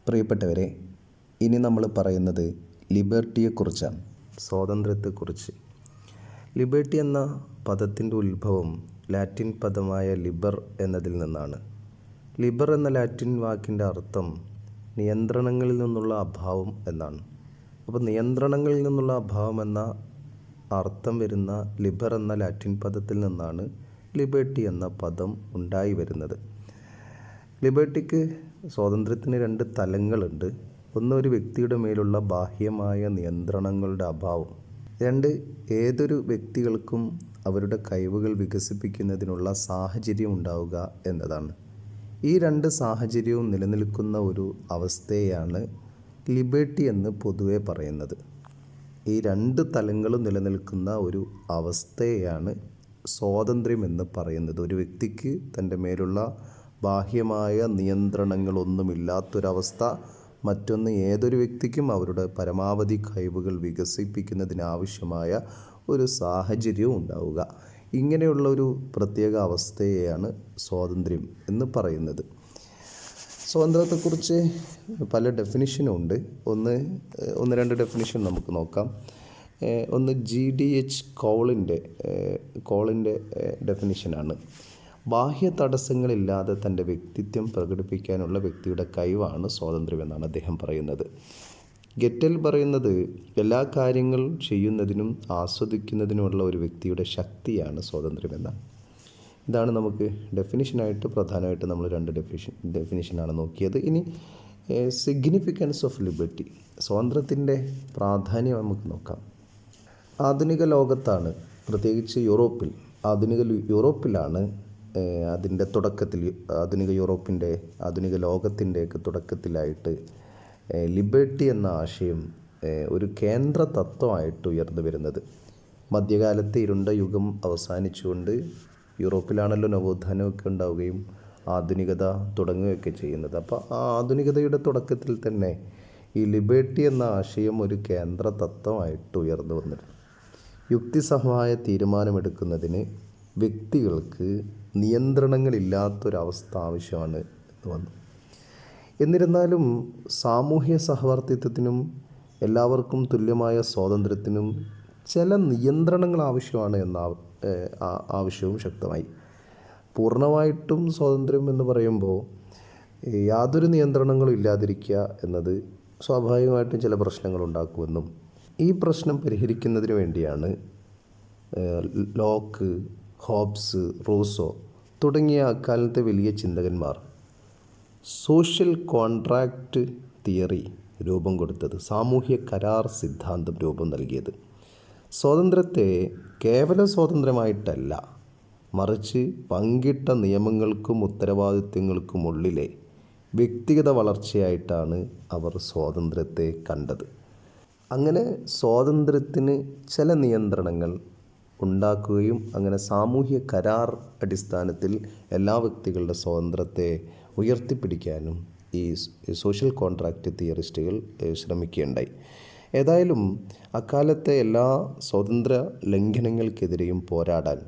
പ്രിയപ്പെട്ടവരെ, ഇനി നമ്മൾ പറയുന്നത് ലിബർട്ടിയെക്കുറിച്ചാണ്, സ്വാതന്ത്ര്യത്തെക്കുറിച്ച്. ലിബർട്ടി എന്ന പദത്തിൻ്റെ ഉത്ഭവം ലാറ്റിൻ പദമായ ലിബർ എന്നതിൽ നിന്നാണ്. ലിബർ എന്ന ലാറ്റിൻ വാക്കിൻ്റെ അർത്ഥം നിയന്ത്രണങ്ങളിൽ നിന്നുള്ള അഭാവം എന്നാണ്. അപ്പോൾ നിയന്ത്രണങ്ങളിൽ നിന്നുള്ള അഭാവം എന്ന അർത്ഥം വരുന്ന ലിബർ എന്ന ലാറ്റിൻ പദത്തിൽ നിന്നാണ് ലിബർട്ടി എന്ന പദം ഉണ്ടായി വരുന്നത്. ലിബർട്ടിക്ക് സ്വാതന്ത്ര്യത്തിന് രണ്ട് തലങ്ങളുണ്ട്. ഒന്ന്, ഒരു വ്യക്തിയുടെ മേലുള്ള ബാഹ്യമായ നിയന്ത്രണങ്ങളുടെ അഭാവം. രണ്ട്, ഏതൊരു വ്യക്തികൾക്കും അവരുടെ കഴിവുകൾ വികസിപ്പിക്കുന്നതിനുള്ള സാഹചര്യം ഉണ്ടാവുക എന്നതാണ്. ഈ രണ്ട് സാഹചര്യവും നിലനിൽക്കുന്ന ഒരു അവസ്ഥയെയാണ് ലിബർട്ടി എന്ന് പൊതുവെ പറയുന്നത്. ഈ രണ്ട് തലങ്ങളും നിലനിൽക്കുന്ന ഒരു അവസ്ഥയെയാണ് സ്വാതന്ത്ര്യം എന്ന് പറയുന്നത്. ഒരു വ്യക്തിക്ക് തൻ്റെ മേലുള്ള ബാഹ്യമായ നിയന്ത്രണങ്ങളൊന്നുമില്ലാത്തൊരവസ്ഥ. മറ്റൊന്ന്, ഏതൊരു വ്യക്തിക്കും അവരുടെ പരമാവധി കഴിവുകൾ വികസിപ്പിക്കുന്നതിനാവശ്യമായ ഒരു സാഹചര്യവും ഉണ്ടാവുക. ഇങ്ങനെയുള്ള ഒരു പ്രത്യേക അവസ്ഥയെയാണ് സ്വാതന്ത്ര്യം എന്ന് പറയുന്നത്. സ്വാതന്ത്ര്യത്തെക്കുറിച്ച് പല ഡെഫിനിഷനും ഉണ്ട്. ഒന്ന് രണ്ട് ഡെഫിനിഷൻ നമുക്ക് നോക്കാം. ഒന്ന് GDH കോളിൻ്റെ ഡെഫിനിഷനാണ്. ബാഹ്യ തടസ്സങ്ങളില്ലാതെ തൻ്റെ വ്യക്തിത്വം പ്രകടിപ്പിക്കാനുള്ള വ്യക്തിയുടെ കഴിവാണ് സ്വാതന്ത്ര്യം എന്നാണ് അദ്ദേഹം പറയുന്നത്. ഗെറ്റൽ പറയുന്നത് എല്ലാ കാര്യങ്ങളും ചെയ്യുന്നതിനും ആസ്വദിക്കുന്നതിനുമുള്ള ഒരു വ്യക്തിയുടെ ശക്തിയാണ് സ്വാതന്ത്ര്യം എന്നാണ്. ഇതാണ് നമുക്ക് ഡെഫിനിഷനായിട്ട് പ്രധാനമായിട്ട് നമ്മൾ രണ്ട് ഡെഫിനിഷനാണ് നോക്കിയത്. ഇനി സിഗ്നിഫിക്കൻസ് ഓഫ് ലിബർട്ടി, സ്വാതന്ത്ര്യത്തിൻ്റെ പ്രാധാന്യം നമുക്ക് നോക്കാം. ആധുനിക ലോകത്താണ്, പ്രത്യേകിച്ച് ആധുനിക യൂറോപ്പിലാണ് അതിൻ്റെ തുടക്കത്തിൽ, ആധുനിക ലോകത്തിൻ്റെയൊക്കെ തുടക്കത്തിലായിട്ട് ലിബർട്ടി എന്ന ആശയം ഒരു കേന്ദ്ര തത്വമായിട്ട് ഉയർന്നു വരുന്നത്. മധ്യകാലത്തെ ഇരുണ്ട യുഗം അവസാനിച്ചുകൊണ്ട് യൂറോപ്പിലാണല്ലോ നവോത്ഥാനമൊക്കെ ഉണ്ടാവുകയും ആധുനികത തുടങ്ങുകയൊക്കെ ചെയ്യുന്നത്. അപ്പോൾ ആ ആധുനികതയുടെ തുടക്കത്തിൽ തന്നെ ഈ ലിബർട്ടി എന്ന ആശയം ഒരു കേന്ദ്ര തത്വമായിട്ട് ഉയർന്നു വന്നിരുന്നു. യുക്തിസഹമായ തീരുമാനമെടുക്കുന്നതിന് വ്യക്തികൾക്ക് നിയന്ത്രണങ്ങളില്ലാത്തൊരവസ്ഥ ആവശ്യമാണ് എന്ന് വന്നു. എന്നിരുന്നാലും സാമൂഹ്യ സഹവർത്തിത്വത്തിനും എല്ലാവർക്കും തുല്യമായ സ്വാതന്ത്ര്യത്തിനും ചില നിയന്ത്രണങ്ങൾ ആവശ്യമാണ് എന്ന ആവശ്യവും ശക്തമായി. പൂർണ്ണമായിട്ടും സ്വാതന്ത്ര്യം എന്ന് പറയുമ്പോൾ യാതൊരു നിയന്ത്രണങ്ങളും ഇല്ലാതിരിക്കുക എന്നത് സ്വാഭാവികമായിട്ടും ചില പ്രശ്നങ്ങൾ ഉണ്ടാക്കുമെന്നും ഈ പ്രശ്നം പരിഹരിക്കുന്നതിന് വേണ്ടിയാണ് ലോക്ക്, ഹോബ്സ്, റൂസോ തുടങ്ങിയ അക്കാലത്തെ വലിയ ചിന്തകന്മാർ സോഷ്യൽ കോൺട്രാക്റ്റ് തിയറി രൂപം കൊടുത്തത്, സാമൂഹ്യ കരാർ സിദ്ധാന്തം രൂപം നൽകിയത്. സ്വാതന്ത്ര്യത്തെ കേവല സ്വാതന്ത്ര്യമായിട്ടല്ല, മറിച്ച് പങ്കിട്ട നിയമങ്ങൾക്കും ഉത്തരവാദിത്വങ്ങൾക്കുമുള്ളിലെ വ്യക്തിഗത വളർച്ചയായിട്ടാണ് അവർ സ്വാതന്ത്ര്യത്തെ കണ്ടത്. അങ്ങനെ സ്വാതന്ത്ര്യത്തിന് ചില നിയന്ത്രണങ്ങൾ ഉണ്ടാക്കുകയും അങ്ങനെ സാമൂഹ്യ കരാർ അടിസ്ഥാനത്തിൽ എല്ലാ വ്യക്തികളുടെ സ്വാതന്ത്ര്യത്തെ ഉയർത്തിപ്പിടിക്കാനും ഈ സോഷ്യൽ കോൺട്രാക്റ്റ് തിയറിസ്റ്റുകൾ ശ്രമിക്കുകയുണ്ടായി. ഏതായാലും അക്കാലത്തെ എല്ലാ സ്വാതന്ത്ര്യ ലംഘനങ്ങൾക്കെതിരെയും പോരാടാൻ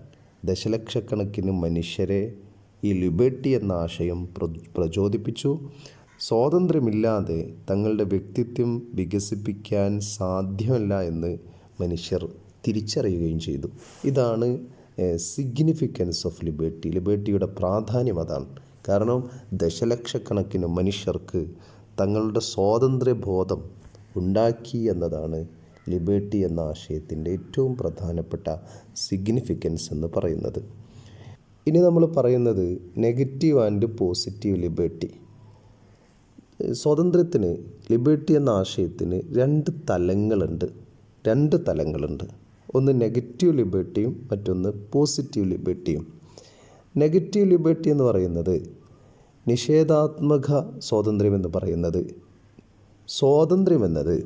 ദശലക്ഷക്കണക്കിന് മനുഷ്യരെ ഈ ലിബർട്ടി എന്ന ആശയം പ്രചോദിപ്പിച്ചു. സ്വാതന്ത്ര്യമില്ലാതെ തങ്ങളുടെ വ്യക്തിത്വം വികസിപ്പിക്കാൻ സാധ്യമല്ല എന്ന് മനുഷ്യർ തിരിച്ചറിയുകയും ചെയ്തു. ഇതാണ് സിഗ്നിഫിക്കൻസ് ഓഫ് ലിബർട്ടി. ലിബർട്ടിയുടെ പ്രാധാന്യം അതാണ്. കാരണം ദശലക്ഷക്കണക്കിന് മനുഷ്യർക്ക് തങ്ങളുടെ സ്വാതന്ത്ര്യബോധം ഉണ്ടാക്കി എന്നതാണ് ലിബർട്ടി എന്ന ആശയത്തിൻ്റെ ഏറ്റവും പ്രധാനപ്പെട്ട സിഗ്നിഫിക്കൻസ് എന്ന് പറയുന്നത്. ഇനി നമ്മൾ പറയുന്നത് നെഗറ്റീവ് ആൻഡ് പോസിറ്റീവ് ലിബർട്ടി. സ്വാതന്ത്ര്യത്തിന്, ലിബർട്ടി എന്ന ആശയത്തിന് രണ്ട് തലങ്ങളുണ്ട്. ഒന്ന് നെഗറ്റീവ് ലിബർട്ടിയും മറ്റൊന്ന് പോസിറ്റീവ് ലിബർട്ടിയും. നെഗറ്റീവ് ലിബർട്ടി എന്ന് പറയുന്നത് നിഷേധാത്മക സ്വാതന്ത്ര്യം എന്ന് പറയുന്നത്, സ്വാതന്ത്ര്യം എന്നത്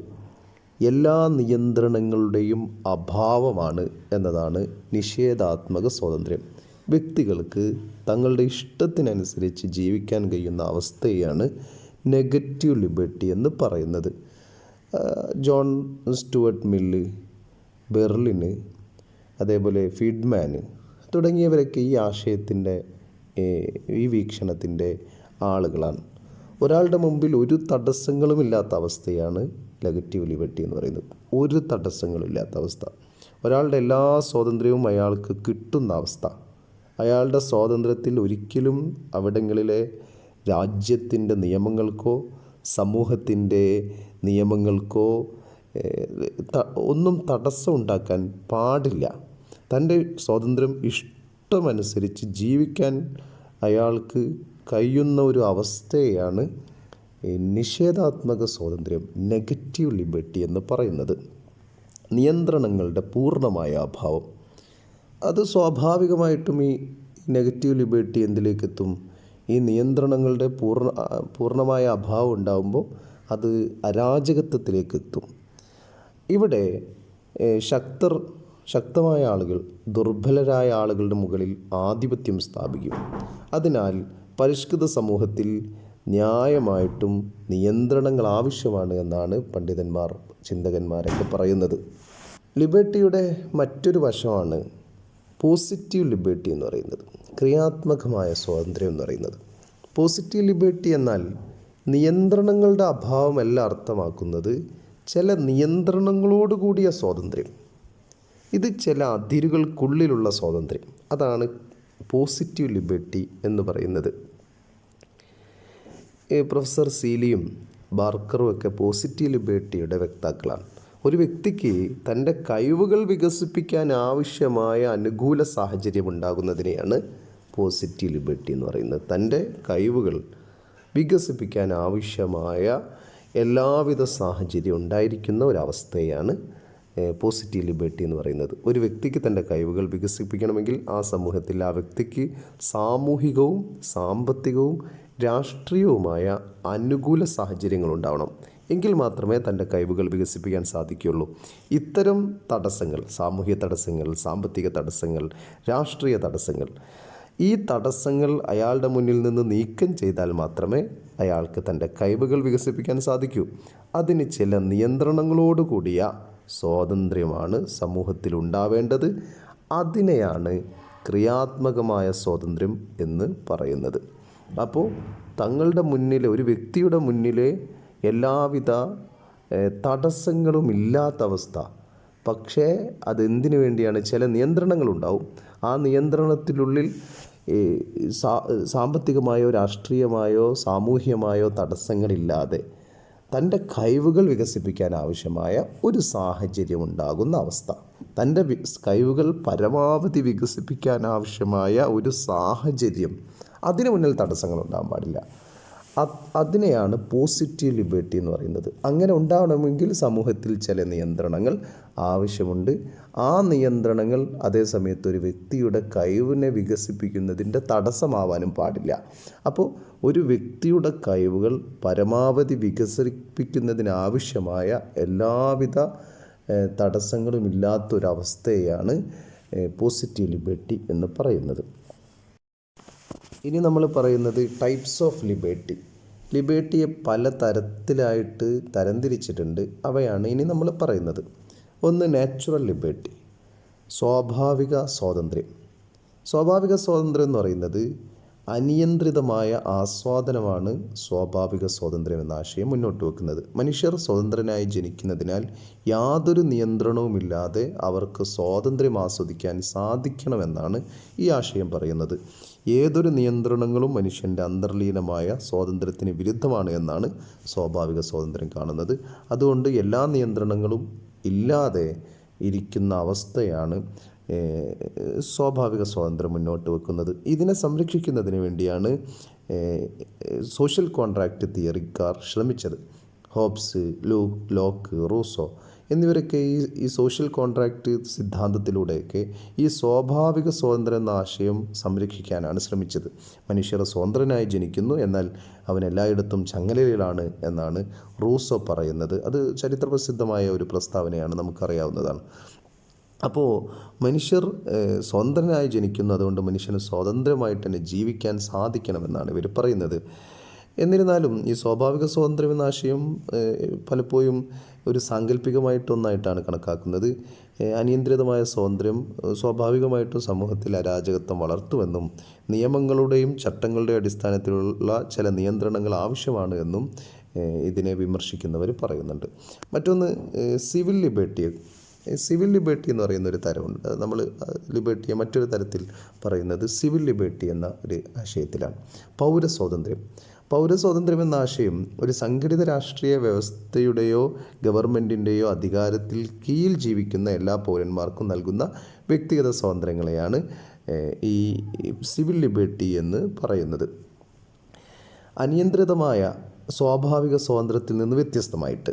എല്ലാ നിയന്ത്രണങ്ങളുടെയും അഭാവമാണ് എന്നതാണ് നിഷേധാത്മക സ്വാതന്ത്ര്യം. വ്യക്തികൾക്ക് തങ്ങളുടെ ഇഷ്ടത്തിനനുസരിച്ച് ജീവിക്കാൻ കഴിയുന്ന അവസ്ഥയാണ് നെഗറ്റീവ് ലിബർട്ടി എന്ന് പറയുന്നത്. ജോൺ സ്റ്റുവർട്ട് മില്ല്, ബെർലിന്, അതേപോലെ ഫീഡ്മാന് തുടങ്ങിയവരൊക്കെ ഈ ആശയത്തിൻ്റെ, ഈ വീക്ഷണത്തിൻ്റെ ആളുകളാണ്. ഒരാളുടെ മുമ്പിൽ ഒരു തടസ്സങ്ങളും ഇല്ലാത്ത അവസ്ഥയാണ് നെഗറ്റീവ് ലിബർട്ടി എന്ന് പറയുന്നത്. ഒരു തടസ്സങ്ങളും ഇല്ലാത്ത അവസ്ഥ. ഒരാളുടെ എല്ലാ സ്വാതന്ത്ര്യവും അയാൾക്ക് കിട്ടുന്ന അവസ്ഥ. അയാളുടെ സ്വാതന്ത്ര്യത്തിൽ ഒരിക്കലും അവിടങ്ങളിലെ രാജ്യത്തിൻ്റെ നിയമങ്ങൾക്കോ സമൂഹത്തിൻ്റെ നിയമങ്ങൾക്കോ ഒന്നും തടസ്സം ഉണ്ടാക്കാൻ പാടില്ല. തൻ്റെ സ്വാതന്ത്ര്യം ഇഷ്ടമനുസരിച്ച് ജീവിക്കാൻ അയാൾക്ക് കഴിയുന്ന ഒരു അവസ്ഥയാണ് നിഷേധാത്മക സ്വാതന്ത്ര്യം, നെഗറ്റീവ് ലിബർട്ടി എന്ന് പറയുന്നത്. നിയന്ത്രണങ്ങളുടെ പൂർണ്ണമായ അഭാവം. അത് സ്വാഭാവികമായിട്ടും ഈ നെഗറ്റീവ് ലിബർട്ടി എന്തിലേക്കെത്തും? ഈ നിയന്ത്രണങ്ങളുടെ പൂർണ്ണമായ അഭാവം ഉണ്ടാകുമ്പോൾ അത് അരാജകത്വത്തിലേക്കെത്തും. ഇവിടെ ശക്തമായ ആളുകൾ ദുർബലരായ ആളുകളുടെ മുകളിൽ ആധിപത്യം സ്ഥാപിക്കും. അതിനാൽ പരിഷ്കൃത സമൂഹത്തിൽ ന്യായമായിട്ടും നിയന്ത്രണങ്ങൾ ആവശ്യമാണ് എന്നാണ് പണ്ഡിതന്മാർ, ചിന്തകന്മാരൊക്കെ പറയുന്നത്. ലിബർട്ടിയുടെ മറ്റൊരു വശമാണ് പോസിറ്റീവ് ലിബർട്ടി എന്ന് പറയുന്നത്, ക്രിയാത്മകമായ സ്വാതന്ത്ര്യം എന്ന് പറയുന്നത്. പോസിറ്റീവ് ലിബർട്ടി എന്നാൽ നിയന്ത്രണങ്ങളുടെ അഭാവമല്ല അർത്ഥമാക്കുന്നത്, ചില നിയന്ത്രണങ്ങളോട് കൂടിയ സ്വാതന്ത്ര്യം. ഇത് ചില അതിരുകൾക്കുള്ളിലുള്ള സ്വാതന്ത്ര്യം. അതാണ് പോസിറ്റീവ് ലിബർട്ടി എന്ന് പറയുന്നത്. പ്രൊഫസർ സീലിയും ബാർക്കറും ഒക്കെ പോസിറ്റീവ് ലിബർട്ടിയുടെ വക്താക്കളാണ്. ഒരു വ്യക്തിക്ക് തൻ്റെ കഴിവുകൾ വികസിപ്പിക്കാൻ ആവശ്യമായ അനുകൂല സാഹചര്യം ഉണ്ടാകുന്നതിനെയാണ് പോസിറ്റീവ് ലിബർട്ടി എന്ന് പറയുന്നത്. തൻ്റെ കഴിവുകൾ വികസിപ്പിക്കാൻ ആവശ്യമായ എല്ലാവിധ സാഹചര്യം ഉണ്ടായിരിക്കുന്ന ഒരവസ്ഥയാണ് പോസിറ്റീവ് ലിബർട്ടി എന്ന് പറയുന്നത്. ഒരു വ്യക്തിക്ക് തൻ്റെ കഴിവുകൾ വികസിപ്പിക്കണമെങ്കിൽ ആ സമൂഹത്തിൽ ആ വ്യക്തിക്ക് സാമൂഹികവും സാമ്പത്തികവും രാഷ്ട്രീയവുമായ അനുകൂല സാഹചര്യങ്ങൾ ഉണ്ടാവണം. എങ്കിൽ മാത്രമേ തൻ്റെ കഴിവുകൾ വികസിപ്പിക്കാൻ സാധിക്കുകയുള്ളൂ. ഇത്തരം തടസ്സങ്ങൾ, സാമൂഹിക തടസ്സങ്ങൾ, സാമ്പത്തിക തടസ്സങ്ങൾ, രാഷ്ട്രീയ തടസ്സങ്ങൾ, ഈ തടസ്സങ്ങൾ അയാളുടെ മുന്നിൽ നിന്ന് നീക്കം ചെയ്താൽ മാത്രമേ അയാൾക്ക് തൻ്റെ കഴിവുകൾ വികസിപ്പിക്കാൻ സാധിക്കൂ. അതിന് ചില നിയന്ത്രണങ്ങളോട് കൂടിയ സ്വാതന്ത്ര്യമാണ് സമൂഹത്തിൽ ഉണ്ടാവേണ്ടത്. അതിനെയാണ് ക്രിയാത്മകമായ സ്വാതന്ത്ര്യം എന്ന് പറയുന്നത്. അപ്പോൾ തങ്ങളുടെ മുന്നിലെ, ഒരു വ്യക്തിയുടെ മുന്നിലെ എല്ലാവിധ തടസ്സങ്ങളും ഇല്ലാത്ത അവസ്ഥ, പക്ഷേ അതെന്തിനു വേണ്ടിയാണ്? ചില നിയന്ത്രണങ്ങളുണ്ടാവും. ആ നിയന്ത്രണത്തിനുള്ളിൽ സാമ്പത്തികമായോ രാഷ്ട്രീയമായോ സാമൂഹ്യമായോ തടസ്സങ്ങളില്ലാതെ തൻ്റെ കഴിവുകൾ വികസിപ്പിക്കാൻ ആവശ്യമായ ഒരു സാഹചര്യം ഉണ്ടാകുന്ന അവസ്ഥ. തൻ്റെ കഴിവുകൾ പരമാവധി വികസിപ്പിക്കാൻ ആവശ്യമായ ഒരു സാഹചര്യം, അതിനു മുന്നിൽ തടസ്സങ്ങളുണ്ടാകാൻ പാടില്ല. അതിനെയാണ് പോസിറ്റീവ് ലിബർട്ടി എന്ന് പറയുന്നത്. അങ്ങനെ ഉണ്ടാവണമെങ്കിൽ സമൂഹത്തിൽ ചില നിയന്ത്രണങ്ങൾ ആവശ്യമുണ്ട്. ആ നിയന്ത്രണങ്ങൾ അതേ സമയത്ത് ഒരു വ്യക്തിയുടെ കഴിവിനെ വികസിപ്പിക്കുന്നതിൻ്റെ തടസ്സമാവാനും പാടില്ല. അപ്പോൾ ഒരു വ്യക്തിയുടെ കഴിവുകൾ പരമാവധി വികസിപ്പിക്കുന്നതിനാവശ്യമായ എല്ലാവിധ തടസ്സങ്ങളും ഇല്ലാത്തൊരവസ്ഥയാണ് പോസിറ്റീവ് ലിബർട്ടി എന്ന് പറയുന്നത്. ഇനി നമ്മൾ പറയുന്നത് ടൈപ്സ് ഓഫ് ലിബർട്ടി. ലിബർട്ടിയെ പല തരത്തിലായിട്ട് തരംതിരിച്ചിട്ടുണ്ട്. അവയാണ് ഇനി നമ്മൾ പറയുന്നത്. ഒന്ന്, നാച്ചുറൽ ലിബർട്ടി, സ്വാഭാവിക സ്വാതന്ത്ര്യം. സ്വാഭാവിക സ്വാതന്ത്ര്യം എന്ന് പറയുന്നത് അനിയന്ത്രിതമായ ആസ്വാദനമാണ് സ്വാഭാവിക സ്വാതന്ത്ര്യം എന്ന ആശയം മുന്നോട്ട് വെക്കുന്നത്. മനുഷ്യർ സ്വതന്ത്രനായി ജനിക്കുന്നതിനാൽ യാതൊരു നിയന്ത്രണവുമില്ലാതെ അവർക്ക് സ്വാതന്ത്ര്യം ആസ്വദിക്കാൻ സാധിക്കണമെന്നാണ് ഈ ആശയം പറയുന്നത്. ഏതൊരു നിയന്ത്രണങ്ങളും മനുഷ്യൻ്റെ അന്തർലീനമായ സ്വാതന്ത്ര്യത്തിന് വിരുദ്ധമാണ് എന്നാണ് സ്വാഭാവിക സ്വാതന്ത്ര്യം കാണുന്നത്. അതുകൊണ്ട് എല്ലാ നിയന്ത്രണങ്ങളും ഇല്ലാതെ ഇരിക്കുന്ന അവസ്ഥയാണ് സ്വാഭാവിക സ്വാതന്ത്ര്യം മുന്നോട്ട് വെക്കുന്നത്. ഇതിനെ സംരക്ഷിക്കുന്നതിന് വേണ്ടിയാണ് സോഷ്യൽ കോൺട്രാക്റ്റ് തിയറിക്കാർ ശ്രമിച്ചത്. ഹോബ്സ്, ലോക്ക്, റൂസോ എന്നിവരൊക്കെ ഈ സോഷ്യൽ കോൺട്രാക്റ്റ് സിദ്ധാന്തത്തിലൂടെയൊക്കെ ഈ സ്വാഭാവിക സ്വാതന്ത്ര്യം എന്ന ആശയം സംരക്ഷിക്കാനാണ് ശ്രമിച്ചത്. മനുഷ്യർ സ്വതന്ത്രനായി ജനിക്കുന്നു, എന്നാൽ അവൻ എല്ലായിടത്തും ചങ്ങലയിലാണ് എന്നാണ് റൂസോ പറയുന്നത്. അത് ചരിത്രപ്രസിദ്ധമായ ഒരു പ്രസ്താവനയാണ്, നമുക്കറിയാവുന്നതാണ്. അപ്പോൾ മനുഷ്യർ സ്വതന്ത്രനായി ജനിക്കുന്നു, അതുകൊണ്ട് മനുഷ്യന് സ്വതന്ത്രമായിട്ട് തന്നെ ജീവിക്കാൻ സാധിക്കണമെന്നാണ് ഇവർ പറയുന്നത്. എന്നിരുന്നാലും ഈ സ്വാഭാവിക സ്വാതന്ത്ര്യം എന്ന ആശയം പലപ്പോഴും ഒരു സാങ്കല്പികമായിട്ടൊന്നായിട്ടാണ് കണക്കാക്കുന്നത്. അനിയന്ത്രിതമായ സ്വാതന്ത്ര്യം സ്വാഭാവികമായിട്ടും സമൂഹത്തിൽ അരാജകത്വം വളർത്തുമെന്നും നിയമങ്ങളുടെയും ചട്ടങ്ങളുടെയും അടിസ്ഥാനത്തിലുള്ള ചില നിയന്ത്രണങ്ങൾ ആവശ്യമാണ് എന്നും ഇതിനെ വിമർശിക്കുന്നവർ പറയുന്നുണ്ട്. മറ്റൊന്ന് സിവിൽ ലിബർട്ടി. സിവിൽ ലിബർട്ടി എന്ന് പറയുന്ന ഒരു തരമുണ്ട്. നമ്മൾ ലിബർട്ടിയെ മറ്റൊരു തരത്തിൽ പറയുന്നത് സിവിൽ ലിബർട്ടി എന്ന ഒരു ആശയത്തിലാണ്. പൗരസ്വാതന്ത്ര്യം എന്ന ആശയം ഒരു സംഘടിത രാഷ്ട്രീയ വ്യവസ്ഥയുടെയോ ഗവൺമെൻറ്റിൻ്റെയോ അധികാരത്തിൽ കീഴിൽ ജീവിക്കുന്ന എല്ലാ പൗരന്മാർക്കും നൽകുന്ന വ്യക്തിഗത സ്വാതന്ത്ര്യങ്ങളെയാണ് ഈ സിവിൽ ലിബർട്ടി എന്ന് പറയുന്നത്. അനിയന്ത്രിതമായ സ്വാഭാവിക സ്വാതന്ത്ര്യത്തിൽ നിന്ന് വ്യത്യസ്തമായിട്ട്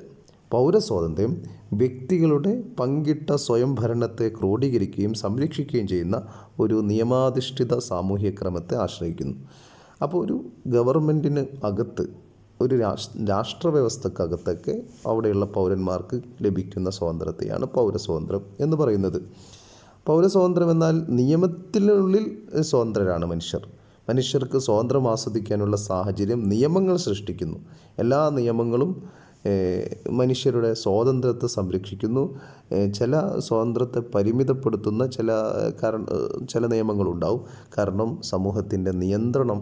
പൗരസ്വാതന്ത്ര്യം വ്യക്തികളുടെ പങ്കിട്ട സ്വയംഭരണത്തെ ക്രോഡീകരിക്കുകയും സംരക്ഷിക്കുകയും ചെയ്യുന്ന ഒരു നിയമാധിഷ്ഠിത സാമൂഹ്യ ക്രമത്തെ ആശ്രയിക്കുന്നു. അപ്പോൾ ഒരു ഗവൺമെൻറ്റിന് അകത്ത്, ഒരു രാഷ്ട്രവ്യവസ്ഥക്കകത്തൊക്കെ അവിടെയുള്ള പൗരന്മാർക്ക് ലഭിക്കുന്ന സ്വാതന്ത്ര്യത്തെയാണ് പൗരസ്വാതന്ത്ര്യം എന്ന് പറയുന്നത്. പൗരസ്വാതന്ത്ര്യം എന്നാൽ നിയമത്തിനുള്ളിൽ സ്വതന്ത്രരാണ് മനുഷ്യർക്ക് സ്വാതന്ത്ര്യം ആസ്വദിക്കാനുള്ള സാഹചര്യം നിയമങ്ങൾ സൃഷ്ടിക്കുന്നു. എല്ലാ നിയമങ്ങളും മനുഷ്യരുടെ സ്വാതന്ത്ര്യത്തെ സംരക്ഷിക്കുന്നു. ചില സ്വാതന്ത്ര്യത്തെ പരിമിതപ്പെടുത്തുന്ന ചില നിയമങ്ങളുണ്ടാവും. കാരണം സമൂഹത്തിൻ്റെ നിയന്ത്രണം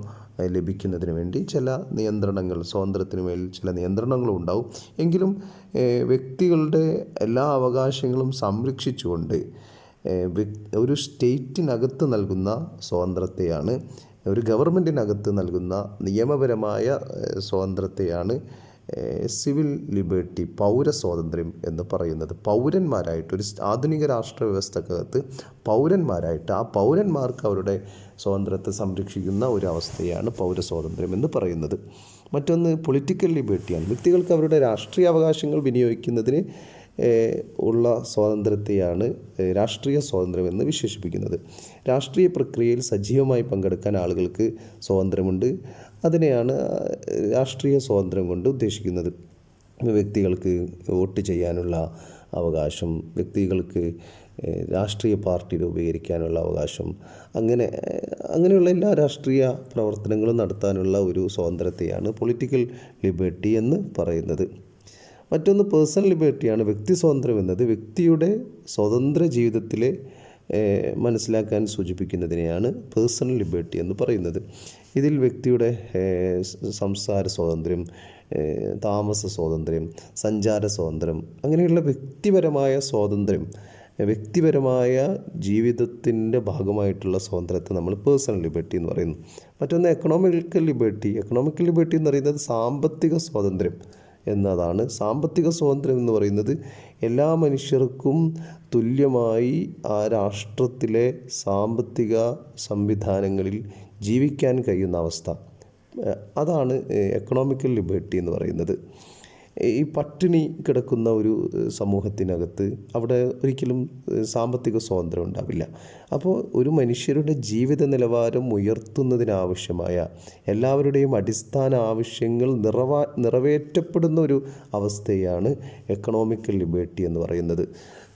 ലഭിക്കുന്നതിന് വേണ്ടി ചില നിയന്ത്രണങ്ങൾ, സ്വാതന്ത്ര്യത്തിന് മേൽ ചില നിയന്ത്രണങ്ങളും ഉണ്ടാവും. എങ്കിലും വ്യക്തികളുടെ എല്ലാ അവകാശങ്ങളും സംരക്ഷിച്ചുകൊണ്ട് ഒരു സ്റ്റേറ്റിനകത്ത് നൽകുന്ന സ്വാതന്ത്ര്യത്തെയാണ്, ഒരു ഗവൺമെൻറ്റിനകത്ത് നൽകുന്ന നിയമപരമായ സ്വാതന്ത്ര്യത്തെയാണ് സിവിൽ ലിബർട്ടി, പൗരസ്വാതന്ത്ര്യം എന്ന് പറയുന്നത്. പൗരന്മാരായിട്ട് ഒരു ആധുനിക രാഷ്ട്ര വ്യവസ്ഥക്കകത്ത് പൗരന്മാരായിട്ട് ആ പൗരന്മാർക്ക് അവരുടെ സ്വാതന്ത്ര്യത്തെ സംരക്ഷിക്കുന്ന ഒരു അവസ്ഥയാണ് പൗരസ്വാതന്ത്ര്യം എന്ന് പറയുന്നത്. മറ്റൊന്ന് പൊളിറ്റിക്കൽ ലിബർട്ടിയാണ്. വ്യക്തികൾക്ക് അവരുടെ രാഷ്ട്രീയ അവകാശങ്ങൾ വിനിയോഗിക്കുന്നതിന് ഉള്ള സ്വാതന്ത്ര്യത്തെയാണ് രാഷ്ട്രീയ സ്വാതന്ത്ര്യം എന്ന് വിശേഷിപ്പിക്കുന്നത്. രാഷ്ട്രീയ പ്രക്രിയയിൽ സജീവമായി പങ്കെടുക്കാൻ ആളുകൾക്ക് സ്വാതന്ത്ര്യമുണ്ട്. അതിനെയാണ് രാഷ്ട്രീയ സ്വാതന്ത്ര്യം കൊണ്ട് ഉദ്ദേശിക്കുന്നത്. വ്യക്തികൾക്ക് വോട്ട് ചെയ്യാനുള്ള അവകാശം, വ്യക്തികൾക്ക് രാഷ്ട്രീയ പാർട്ടി രൂപീകരിക്കാനുള്ള അവകാശം, അങ്ങനെയുള്ള എല്ലാ രാഷ്ട്രീയ പ്രവർത്തനങ്ങളും നടത്താനുള്ള ഒരു സ്വാതന്ത്ര്യത്തെയാണ് പൊളിറ്റിക്കൽ ലിബർട്ടി എന്ന് പറയുന്നത്. മറ്റൊന്ന് പേഴ്സണൽ ലിബർട്ടിയാണ്. വ്യക്തി സ്വാതന്ത്ര്യം എന്നത് വ്യക്തിയുടെ സ്വതന്ത്ര ജീവിതത്തിലെ മനസ്സിലാക്കാൻ സൂചിപ്പിക്കുന്നതിനെയാണ് പേഴ്സണൽ ലിബർട്ടി എന്ന് പറയുന്നത്. ഇതിൽ വ്യക്തിയുടെ സംസാര സ്വാതന്ത്ര്യം, താമസ സ്വാതന്ത്ര്യം, സഞ്ചാര സ്വാതന്ത്ര്യം, അങ്ങനെയുള്ള വ്യക്തിപരമായ സ്വാതന്ത്ര്യം, വ്യക്തിപരമായ ജീവിതത്തിൻ്റെ ഭാഗമായിട്ടുള്ള സ്വാതന്ത്ര്യത്തെ നമ്മൾ പേഴ്സണൽ ലിബർട്ടി എന്ന് പറയുന്നു. മറ്റൊന്ന് എക്കണോമിക്കൽ ലിബർട്ടി. എക്കണോമിക്കൽ ലിബർട്ടി എന്ന് പറയുന്നത് സാമ്പത്തിക സ്വാതന്ത്ര്യം എന്നതാണ്. സാമ്പത്തിക സ്വാതന്ത്ര്യം എന്ന് പറയുന്നത് എല്ലാ മനുഷ്യർക്കും തുല്യമായി ആ രാഷ്ട്രത്തിലെ സാമ്പത്തിക സംവിധാനങ്ങളിൽ ജീവിക്കാൻ കഴിയുന്ന അവസ്ഥ, അതാണ് എക്കണോമിക്കൽ ലിബർട്ടി എന്ന് പറയുന്നത്. ഈ പട്ടിണി കിടക്കുന്ന ഒരു സമൂഹത്തിനകത്ത് അവിടെ ഒരിക്കലും സാമ്പത്തിക സ്വാതന്ത്ര്യം ഉണ്ടാവില്ല. അപ്പോൾ ഒരു മനുഷ്യരുടെ ജീവിത നിലവാരം ഉയർത്തുന്നതിനാവശ്യമായ എല്ലാവരുടെയും അടിസ്ഥാന ആവശ്യങ്ങൾ നിറവേറ്റപ്പെടുന്ന ഒരു അവസ്ഥയാണ് എക്കണോമിക്കൽ ലിബർട്ടി എന്ന് പറയുന്നത്.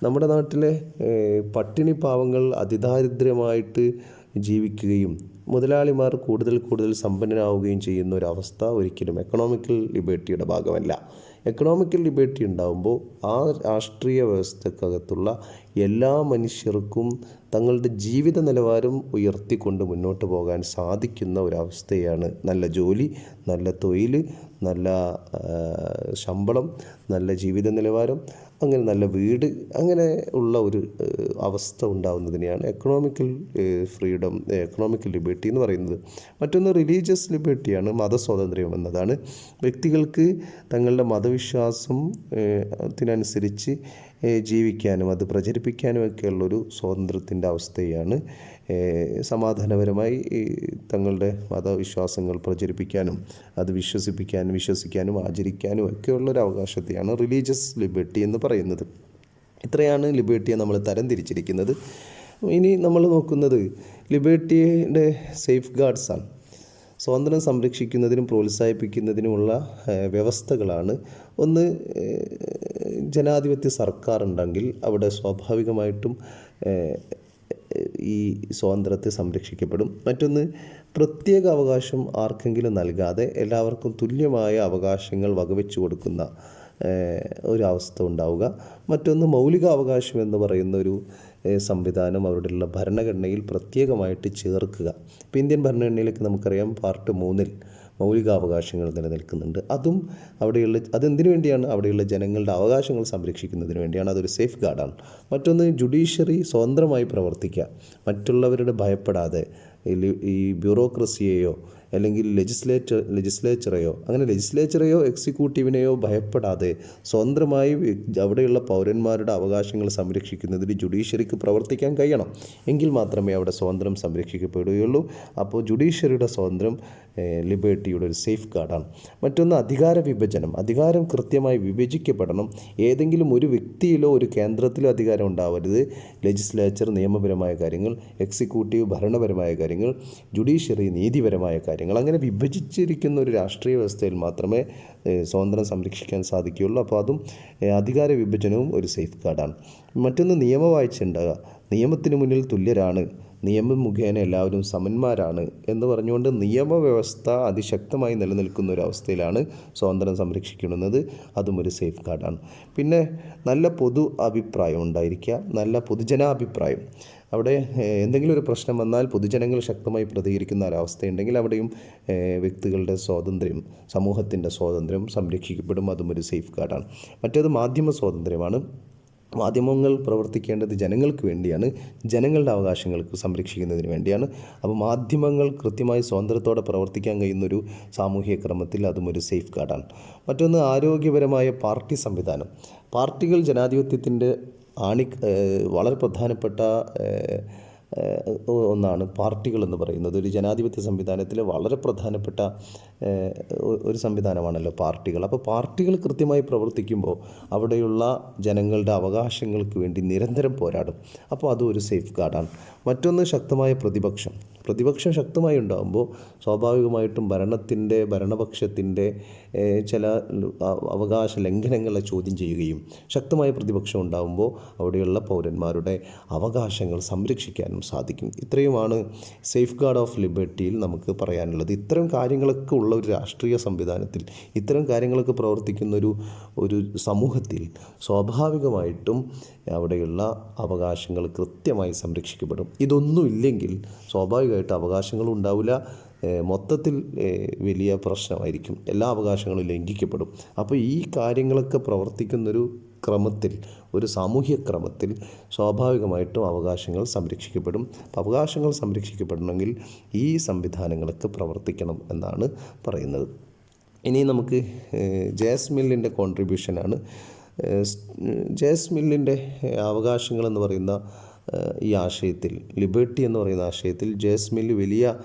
നമ്മുടെ നാട്ടിലെ പട്ടിണി പാവങ്ങൾ അതിദാരിദ്ര്യമായിട്ട് ജീവിക്കുകയും മുതലാളിമാർ കൂടുതൽ സമ്പന്നരാവുകയും ചെയ്യുന്ന ഒരവസ്ഥ ഒരിക്കലും എക്കണോമിക്കൽ ലിബർട്ടിയുടെ ഭാഗമല്ല. എക്കണോമിക്കൽ ലിബർട്ടി ഉണ്ടാകുമ്പോൾ ആ രാഷ്ട്രീയ വ്യവസ്ഥക്കകത്തുള്ള എല്ലാ മനുഷ്യർക്കും തങ്ങളുടെ ജീവിത നിലവാരം ഉയർത്തിക്കൊണ്ട് മുന്നോട്ട് പോകാൻ സാധിക്കുന്ന ഒരവസ്ഥയാണ് നല്ല ജോലി, നല്ല തൊഴിൽ, നല്ല ശമ്പളം, നല്ല ജീവിത നിലവാരം, അങ്ങനെ നല്ല വീട്, അങ്ങനെ ഉള്ള ഒരു അവസ്ഥ ഉണ്ടാകുന്നതിനെയാണ് എക്കണോമിക്കൽ ഫ്രീഡം, എക്കണോമിക്കൽ ലിബർട്ടി എന്ന് പറയുന്നത്. മറ്റൊന്ന് റിലീജിയസ് ലിബർട്ടിയാണ്, മതസ്വാതന്ത്ര്യം എന്നതാണ്. വ്യക്തികൾക്ക് തങ്ങളുടെ മതവിശ്വാസത്തിനനുസരിച്ച് ജീവിക്കാനും അത് പ്രചരിപ്പിക്കാനും ഒക്കെയുള്ളൊരു സ്വാതന്ത്ര്യത്തിൻ്റെ അവസ്ഥയാണ് സമാധാനപരമായി തങ്ങളുടെ മതവിശ്വാസങ്ങൾ പ്രചരിപ്പിക്കാനും അത് വിശ്വസിക്കാനും ആചരിക്കാനും ഒക്കെയുള്ളൊരു അവകാശത്തെയാണ് റിലീജിയസ് ലിബർട്ടി എന്ന് പറയുന്നത്. ഇത്രയാണ് ലിബർട്ടിയെ നമ്മൾ തരംതിരിച്ചിരിക്കുന്നത്. ഇനി നമ്മൾ നോക്കുന്നത് ലിബർട്ടിയുടെ സേഫ് ഗാർഡ്സാണ്. സ്വാതന്ത്ര്യം സംരക്ഷിക്കുന്നതിനും പ്രോത്സാഹിപ്പിക്കുന്നതിനുമുള്ള വ്യവസ്ഥകളാണ്. ഒന്ന്, ജനാധിപത്യ സർക്കാർ ഉണ്ടെങ്കിൽ അവിടെ സ്വാഭാവികമായിട്ടും ഈ സ്വാതന്ത്ര്യത്തെ സംരക്ഷിക്കപ്പെടും. മറ്റൊന്ന്, പ്രത്യേക അവകാശം ആർക്കെങ്കിലും നൽകാതെ എല്ലാവർക്കും തുല്യമായ അവകാശങ്ങൾ വകവെച്ചു കൊടുക്കുന്ന ഒരവസ്ഥ ഉണ്ടാവുക. മറ്റൊന്ന് മൗലികാവകാശം എന്ന് പറയുന്ന ഒരു സംവിധാനം അവരുടെയുള്ള ഭരണഘടനയിൽ പ്രത്യേകമായിട്ട് ചേർക്കുക. ഇപ്പോൾ ഇന്ത്യൻ ഭരണഘടനയിലേക്ക് നമുക്കറിയാം പാർട്ട് 3 മൗലികാവകാശങ്ങൾ നിലനിൽക്കുന്നുണ്ട്. അതെന്തിനു വേണ്ടിയാണ്? അവിടെയുള്ള ജനങ്ങളുടെ അവകാശങ്ങൾ സംരക്ഷിക്കുന്നതിന് വേണ്ടിയാണ്. അതൊരു സേഫ് ഗാർഡാണ്. മറ്റൊന്ന് ജുഡീഷ്യറി സ്വതന്ത്രമായി പ്രവർത്തിക്കുക, മറ്റുള്ളവരുടെ ഭയപ്പെടാതെ ഈ ബ്യൂറോക്രസിയെയോ അല്ലെങ്കിൽ ലെജിസ്ലേച്ചറെയോ എക്സിക്യൂട്ടീവിനെയോ ഭയപ്പെടാതെ സ്വതന്ത്രമായി അവിടെയുള്ള പൗരന്മാരുടെ അവകാശങ്ങൾ സംരക്ഷിക്കുന്നതിന് ജുഡീഷ്യറിക്ക് പ്രവർത്തിക്കാൻ കഴിയണം. എങ്കിൽ മാത്രമേ അവിടെ സ്വാതന്ത്ര്യം സംരക്ഷിക്കപ്പെടുകയുള്ളൂ. അപ്പോൾ ജുഡീഷ്യറിയുടെ സ്വാതന്ത്ര്യം ലിബർട്ടിയുടെ ഒരു സേഫ് ഗാർഡാണ്. മറ്റൊന്ന് അധികാര വിഭജനം. അധികാരം കൃത്യമായി വിഭജിക്കപ്പെടണം. ഏതെങ്കിലും ഒരു വ്യക്തിയിലോ ഒരു കേന്ദ്രത്തിലോ അധികാരം ഉണ്ടാവരുത്. ലെജിസ്ലേച്ചർ നിയമപരമായ കാര്യങ്ങൾ, എക്സിക്യൂട്ടീവ് ഭരണപരമായ കാര്യങ്ങൾ, ജുഡീഷ്യറി നീതിപരമായ കാര്യങ്ങൾ, അങ്ങനെ വിഭജിച്ചിരിക്കുന്ന ഒരു രാഷ്ട്രീയ വ്യവസ്ഥയിൽ മാത്രമേ സ്വാതന്ത്ര്യം സംരക്ഷിക്കാൻ സാധിക്കുകയുള്ളൂ. അപ്പോൾ അതും അധികാര വിഭജനവും ഒരു സേഫ് ഗാർഡാണ്. മറ്റൊന്ന് നിയമവാഴ്ച ഉണ്ടാകുക. നിയമത്തിന് മുന്നിൽ തുല്യരാണ്, നിയമം മുഖേന എല്ലാവരും സമന്മാരാണ് എന്ന് പറഞ്ഞുകൊണ്ട് നിയമവ്യവസ്ഥ അതിശക്തമായി നിലനിൽക്കുന്ന ഒരു അവസ്ഥയിലാണ് സ്വാതന്ത്ര്യം സംരക്ഷിക്കുന്നത്. അതും ഒരു സേഫ് ഗാർഡാണ്. പിന്നെ നല്ല പൊതു അഭിപ്രായം ഉണ്ടായിരിക്കുക, നല്ല പൊതുജനാഭിപ്രായം. അവിടെ എന്തെങ്കിലും ഒരു പ്രശ്നം വന്നാൽ പൊതുജനങ്ങൾ ശക്തമായി പ്രതികരിക്കുന്ന ഒരവസ്ഥയുണ്ടെങ്കിൽ അവിടെയും വ്യക്തികളുടെ സ്വാതന്ത്ര്യം, സമൂഹത്തിൻ്റെ സ്വാതന്ത്ര്യം സംരക്ഷിക്കപ്പെടും. അതും ഒരു സേഫ് ഗാർഡാണ്. മറ്റേത് മാധ്യമ സ്വാതന്ത്ര്യമാണ്. മാധ്യമങ്ങൾ പ്രവർത്തിക്കേണ്ടത് ജനങ്ങൾക്ക് വേണ്ടിയാണ്, ജനങ്ങളുടെ അവകാശങ്ങൾക്ക് സംരക്ഷിക്കുന്നതിന് വേണ്ടിയാണ്. അപ്പോൾ മാധ്യമങ്ങൾ കൃത്യമായി സ്വാതന്ത്ര്യത്തോടെ പ്രവർത്തിക്കാൻ കഴിയുന്നൊരു സാമൂഹിക ക്രമത്തിൽ അതും ഒരു സേഫ് ഗാർഡാണ്. മറ്റൊന്ന് ആരോഗ്യപരമായ പാർട്ടി സംവിധാനം. പാർട്ടികൾ ജനാധിപത്യത്തിൻ്റെ വളരെ പ്രധാനപ്പെട്ട ഒന്നാണ് പാർട്ടികൾ എന്ന് പറയുന്നത്. ഒരു ജനാധിപത്യ സംവിധാനത്തിൽ വളരെ പ്രധാനപ്പെട്ട ഒരു സംവിധാനമാണല്ലോ പാർട്ടികൾ. അപ്പോൾ പാർട്ടികൾ കൃത്യമായി പ്രവർത്തിക്കുമ്പോൾ അവിടെയുള്ള ജനങ്ങളുടെ അവകാശങ്ങൾക്ക് വേണ്ടി നിരന്തരം പോരാടും. അപ്പോൾ അതും ഒരു സേഫ് ഗാർഡാണ്. മറ്റൊന്ന് ശക്തമായ പ്രതിപക്ഷം ശക്തമായി ഉണ്ടാകുമ്പോൾ സ്വാഭാവികമായിട്ടും ഭരണപക്ഷത്തിൻ്റെ ചില അവകാശ ലംഘനങ്ങളെ ചോദ്യം ചെയ്യുകയും ശക്തമായ പ്രതിപക്ഷം ഉണ്ടാകുമ്പോൾ അവിടെയുള്ള പൗരന്മാരുടെ അവകാശങ്ങൾ സംരക്ഷിക്കാനും സാധിക്കും. ഇത്രയുമാണ് സേഫ് ഗാർഡ് ഓഫ് ലിബർട്ടിയിൽ നമുക്ക് പറയാനുള്ളത്. ഇത്തരം കാര്യങ്ങളൊക്കെ ഉള്ള ഒരു രാഷ്ട്രീയ സംവിധാനത്തിൽ, ഇത്തരം കാര്യങ്ങളൊക്കെ പ്രവർത്തിക്കുന്ന ഒരു സമൂഹത്തിൽ സ്വാഭാവികമായിട്ടും അവിടെയുള്ള അവകാശങ്ങൾ കൃത്യമായി സംരക്ഷിക്കപ്പെടും. ഇതൊന്നും ഇല്ലെങ്കിൽ സ്വാഭാവികമായിട്ട് അവകാശങ്ങളും ഉണ്ടാവില്ല, മൊത്തത്തിൽ വലിയ പ്രശ്നമായിരിക്കും, എല്ലാ അവകാശങ്ങളും ലംഘിക്കപ്പെടും. അപ്പോൾ ഈ കാര്യങ്ങളൊക്കെ പ്രവർത്തിക്കുന്നൊരു ക്രമത്തിൽ, ഒരു സാമൂഹ്യ ക്രമത്തിൽ സ്വാഭാവികമായിട്ടും അവകാശങ്ങൾ സംരക്ഷിക്കപ്പെടും. അവകാശങ്ങൾ സംരക്ഷിക്കപ്പെടണമെങ്കിൽ ഈ സംവിധാനങ്ങളൊക്കെ പ്രവർത്തിക്കണം എന്നാണ് പറയുന്നത്. ഇനി നമുക്ക് ജെഎസ് മില്ലിൻ്റെ കോൺട്രിബ്യൂഷനാണ്. ജെഎസ് മില്ലിൻ്റെ അവകാശങ്ങളെന്ന് പറയുന്ന ഈ ആശയത്തിൽ, ലിബർട്ടി എന്ന് പറയുന്ന ആശയത്തിൽ ജെഎസ് മില്ല് വലിയ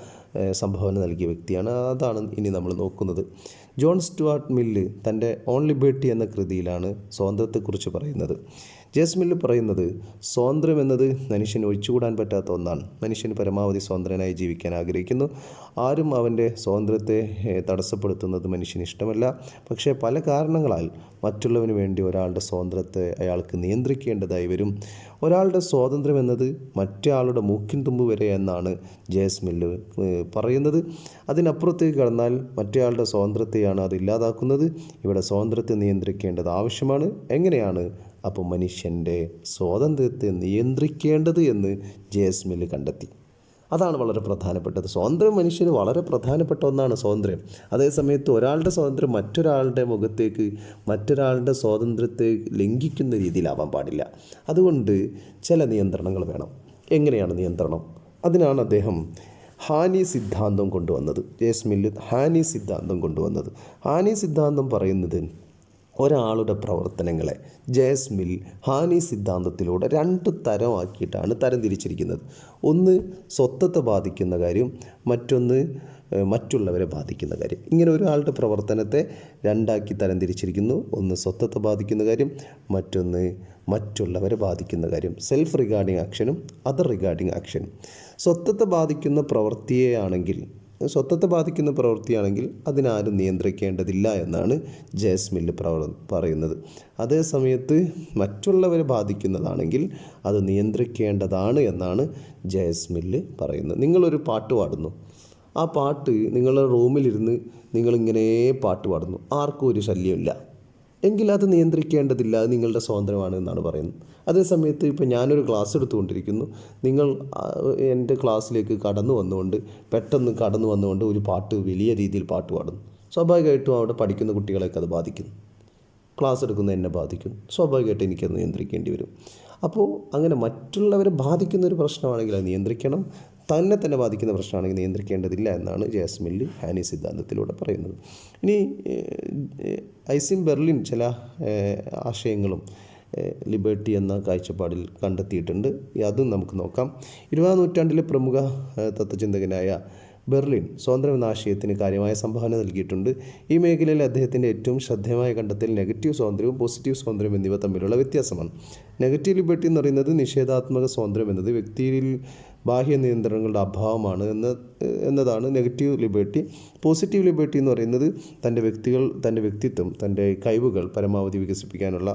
സംഭാവന നൽകിയ വ്യക്തിയാണ്. അതാണ് ഇനി നമ്മൾ നോക്കുന്നത്. ജോൺ സ്റ്റുവാർട്ട് മില്ല് തൻ്റെ ഓൺ ലിബർട്ടി എന്ന കൃതിയിലാണ് സ്വാതന്ത്ര്യത്തെക്കുറിച്ച് പറയുന്നത്. ജെഎസ് മില്ല് പറയുന്നത് സ്വാതന്ത്ര്യം എന്നത് മനുഷ്യന് ഒഴിച്ചുകൂടാൻ പറ്റാത്ത ഒന്നാണ്. മനുഷ്യന് പരമാവധി സ്വതന്ത്രനായി ജീവിക്കാൻ ആഗ്രഹിക്കുന്നു. ആരും അവൻ്റെ സ്വാതന്ത്ര്യത്തെ തടസ്സപ്പെടുത്തുന്നത് മനുഷ്യന് ഇഷ്ടമല്ല. പക്ഷേ പല കാരണങ്ങളാൽ മറ്റുള്ളവന് വേണ്ടി ഒരാളുടെ സ്വാതന്ത്ര്യത്തെ അയാൾക്ക് നിയന്ത്രിക്കേണ്ടതായി വരും. ഒരാളുടെ സ്വാതന്ത്ര്യം എന്നത് മറ്റേ മൂക്കിൻ തുമ്പ് വരെ എന്നാണ് ജെഎസ് മില്ല് പറയുന്നത്. അതിനപ്പുറത്തേക്ക് കടന്നാൽ മറ്റേയാളുടെ സ്വാതന്ത്ര്യത്തെയാണ് അത് ഇല്ലാതാക്കുന്നത്. ഇവിടെ സ്വാതന്ത്ര്യത്തെ നിയന്ത്രിക്കേണ്ടത് ആവശ്യമാണ്. എങ്ങനെയാണ് അപ്പോൾ മനുഷ്യൻ്റെ സ്വാതന്ത്ര്യത്തെ നിയന്ത്രിക്കേണ്ടത് എന്ന് ജെഎസ് മില്ല് കണ്ടെത്തി. അതാണ് വളരെ പ്രധാനപ്പെട്ടത്. സ്വാതന്ത്ര്യം മനുഷ്യന് വളരെ പ്രധാനപ്പെട്ട ഒന്നാണ് സ്വാതന്ത്ര്യം. അതേസമയത്ത് ഒരാളുടെ സ്വാതന്ത്ര്യം മറ്റൊരാളുടെ മുഖത്തേക്ക്, മറ്റൊരാളുടെ സ്വാതന്ത്ര്യത്തെ ലംഘിക്കുന്ന രീതിയിലാവാൻ പാടില്ല. അതുകൊണ്ട് ചില നിയന്ത്രണങ്ങൾ വേണം. എങ്ങനെയാണ് നിയന്ത്രണം? അതിനാണ് അദ്ദേഹം ഹാനി സിദ്ധാന്തം കൊണ്ടുവന്നത്. ജെഎസ് മില്ല് ഹാനി സിദ്ധാന്തം കൊണ്ടുവന്നത്. ഹാനി സിദ്ധാന്തം പറയുന്നത് ഒരാളുടെ പ്രവർത്തനങ്ങളെ ജെഎസ് മിൽ ഹാനി സിദ്ധാന്തത്തിലൂടെ 2 തരമാക്കിയിട്ടാണ് തരംതിരിച്ചിരിക്കുന്നത്. ഒന്ന് സ്വത്വത്തെ ബാധിക്കുന്ന കാര്യം, മറ്റൊന്ന് മറ്റുള്ളവരെ ബാധിക്കുന്ന കാര്യം. ഇങ്ങനെ ഒരാളുടെ പ്രവർത്തനത്തെ 2ആക്കി തരംതിരിച്ചിരിക്കുന്നു. ഒന്ന് സ്വത്വത്തെ ബാധിക്കുന്ന കാര്യം, മറ്റൊന്ന് മറ്റുള്ളവരെ ബാധിക്കുന്ന കാര്യം. സെൽഫ് റിഗാർഡിങ് ആക്ഷനും അതർ റിഗാർഡിങ് ആക്ഷനും. സ്വത്വത്തെ ബാധിക്കുന്ന പ്രവൃത്തിയാണെങ്കിൽ അതിനാരും നിയന്ത്രിക്കേണ്ടതില്ല എന്നാണ് ജെഎസ് മില്ല് പറയുന്നത്. അതേസമയത്ത് മറ്റുള്ളവരെ ബാധിക്കുന്നതാണെങ്കിൽ അത് നിയന്ത്രിക്കേണ്ടതാണ് എന്നാണ് ജെഎസ് മില്ല് പറയുന്നത്. നിങ്ങളൊരു പാട്ട് പാടുന്നു. ആ പാട്ട് നിങ്ങളുടെ റൂമിലിരുന്ന് നിങ്ങളിങ്ങനെ പാട്ട് പാടുന്നു. ആർക്കും ഒരു ശല്യമില്ല. എങ്കിൽ അത് നിയന്ത്രിക്കേണ്ടതില്ല, അത് നിങ്ങളുടെ സ്വാതന്ത്ര്യമാണ് എന്നാണ് പറയുന്നത്. അതേസമയത്ത് ഇപ്പോൾ ഞാനൊരു ക്ലാസ് എടുത്തുകൊണ്ടിരിക്കുന്നു, നിങ്ങൾ എൻ്റെ ക്ലാസ്സിലേക്ക് പെട്ടെന്ന് കടന്നു വന്നുകൊണ്ട് ഒരു പാട്ട് വലിയ രീതിയിൽ പാട്ട് പാടുന്നു. സ്വാഭാവികമായിട്ടും അവിടെ പഠിക്കുന്ന കുട്ടികളെയൊക്കെ അത് ബാധിക്കുന്നു. ക്ലാസ് എടുക്കുന്ന എന്നെ ബാധിക്കും, സ്വാഭാവികമായിട്ട് എനിക്കത് നിയന്ത്രിക്കേണ്ടി വരും. അപ്പോൾ അങ്ങനെ മറ്റുള്ളവരെ ബാധിക്കുന്ന ഒരു പ്രശ്നമാണെങ്കിൽ അത് നിയന്ത്രിക്കണം, തന്നെ ബാധിക്കുന്ന പ്രശ്നമാണെങ്കിൽ നിയന്ത്രിക്കേണ്ടതില്ല എന്നാണ് ജെ.എസ്. മില്ല് ഹാനി സിദ്ധാന്തത്തിലൂടെ പറയുന്നത്. ഇനി ഐസിൻ ബെർലിൻ ചില ആശയങ്ങളും ലിബർട്ടി എന്ന കാഴ്ചപ്പാടിൽ കണ്ടെത്തിയിട്ടുണ്ട്. അതും നമുക്ക് നോക്കാം. 20ാം നൂറ്റാണ്ടിലെ പ്രമുഖ തത്വചിന്തകനായ ബെർലിൻ സ്വാതന്ത്ര്യം എന്ന ആശയത്തിന് കാര്യമായ സംഭാവന നൽകിയിട്ടുണ്ട്. ഈ മേഖലയിൽ അദ്ദേഹത്തിൻ്റെ ഏറ്റവും ശ്രദ്ധേയമായ കണ്ടെത്തൽ നെഗറ്റീവ് സ്വാതന്ത്ര്യവും പോസിറ്റീവ് സ്വാതന്ത്ര്യം എന്നിവ തമ്മിലുള്ള വ്യത്യാസമാണ്. നെഗറ്റീവ് ലിബർട്ടി എന്ന് പറയുന്നത് നിഷേധാത്മക സ്വാതന്ത്ര്യം എന്നത് വ്യക്തിയിൽ ബാഹ്യ നിയന്ത്രണങ്ങളുടെ അഭാവമാണ് എന്നതാണ് നെഗറ്റീവ് ലിബർട്ടി. പോസിറ്റീവ് ലിബർട്ടി എന്ന് പറയുന്നത് തൻ്റെ വ്യക്തിത്വം, തൻ്റെ കഴിവുകൾ പരമാവധി വികസിപ്പിക്കാനുള്ള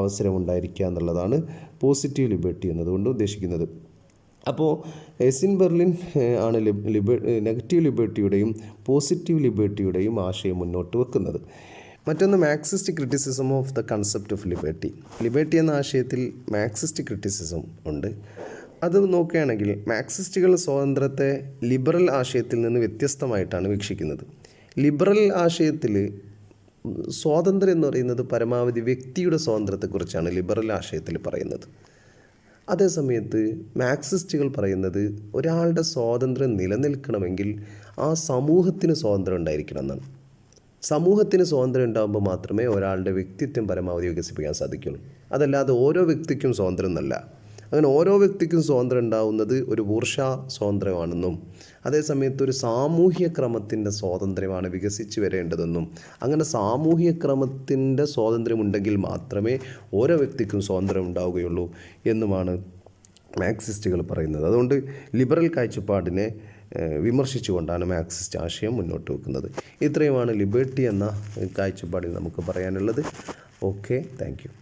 അവസരം ഉണ്ടായിരിക്കുക എന്നുള്ളതാണ് പോസിറ്റീവ് ലിബർട്ടി എന്നതുകൊണ്ട് ഉദ്ദേശിക്കുന്നത്. അപ്പോൾ ഐസിൻ ബെർലിൻ ആണ് നെഗറ്റീവ് ലിബർട്ടിയുടെയും പോസിറ്റീവ് ലിബർട്ടിയുടെയും ആശയം മുന്നോട്ട് വെക്കുന്നത്. മറ്റൊന്ന് Marxist criticism of the concept of liberty. Liberty എന്ന ആശയത്തിൽ മാർക്സിസ്റ്റ് ക്രിറ്റിസിസം ഉണ്ട്. അത് നോക്കുകയാണെങ്കിൽ മാർക്സിസ്റ്റുകൾ സ്വാതന്ത്ര്യത്തെ ലിബറൽ ആശയത്തിൽ നിന്ന് വ്യത്യസ്തമായിട്ടാണ് വീക്ഷിക്കുന്നത്. ലിബറൽ ആശയത്തിൽ സ്വാതന്ത്ര്യം എന്ന് പറയുന്നത് പരമാവധി വ്യക്തിയുടെ സ്വാതന്ത്ര്യത്തെക്കുറിച്ചാണ് ലിബറൽ ആശയത്തിൽ പറയുന്നത്. അതേസമയത്ത് മാർക്സിസ്റ്റുകൾ പറയുന്നത് ഒരാളുടെ സ്വാതന്ത്ര്യം നിലനിൽക്കണമെങ്കിൽ ആ സമൂഹത്തിന് സ്വാതന്ത്ര്യം ഉണ്ടായിരിക്കണം എന്നാണ്. സമൂഹത്തിന് സ്വാതന്ത്ര്യം ഉണ്ടാകുമ്പോൾ മാത്രമേ ഒരാളുടെ വ്യക്തിത്വം പരമാവധി വികസിപ്പിക്കാൻ സാധിക്കുള്ളൂ. അതല്ലാതെ ഓരോ വ്യക്തിക്കും സ്വാതന്ത്ര്യം എന്നല്ല. അങ്ങനെ ഓരോ വ്യക്തിക്കും സ്വാതന്ത്ര്യം ഉണ്ടാവുന്നത് ഒരു ബൂർഷ്വാ സ്വാതന്ത്ര്യമാണെന്നും അതേസമയത്ത് ഒരു സാമൂഹ്യ ക്രമത്തിൻ്റെ സ്വാതന്ത്ര്യമാണ് വികസിച്ച് വരേണ്ടതെന്നും അങ്ങനെ സാമൂഹ്യ ക്രമത്തിൻ്റെ സ്വാതന്ത്ര്യമുണ്ടെങ്കിൽ മാത്രമേ ഓരോ വ്യക്തിക്കും സ്വാതന്ത്ര്യം ഉണ്ടാവുകയുള്ളൂ എന്നുമാണ് മാർക്സിസ്റ്റുകൾ പറയുന്നത്. അതുകൊണ്ട് ലിബറൽ കാഴ്ചപ്പാടിനെ വിമർശിച്ചുകൊണ്ടാണ് മാർക്സിസ്റ്റ് ആശയം മുന്നോട്ട് വെക്കുന്നത്. ഇത്രയുമാണ് ലിബർട്ടി എന്ന കാഴ്ചപ്പാടിൽ നമുക്ക് പറയാനുള്ളത്. Okay, thank you.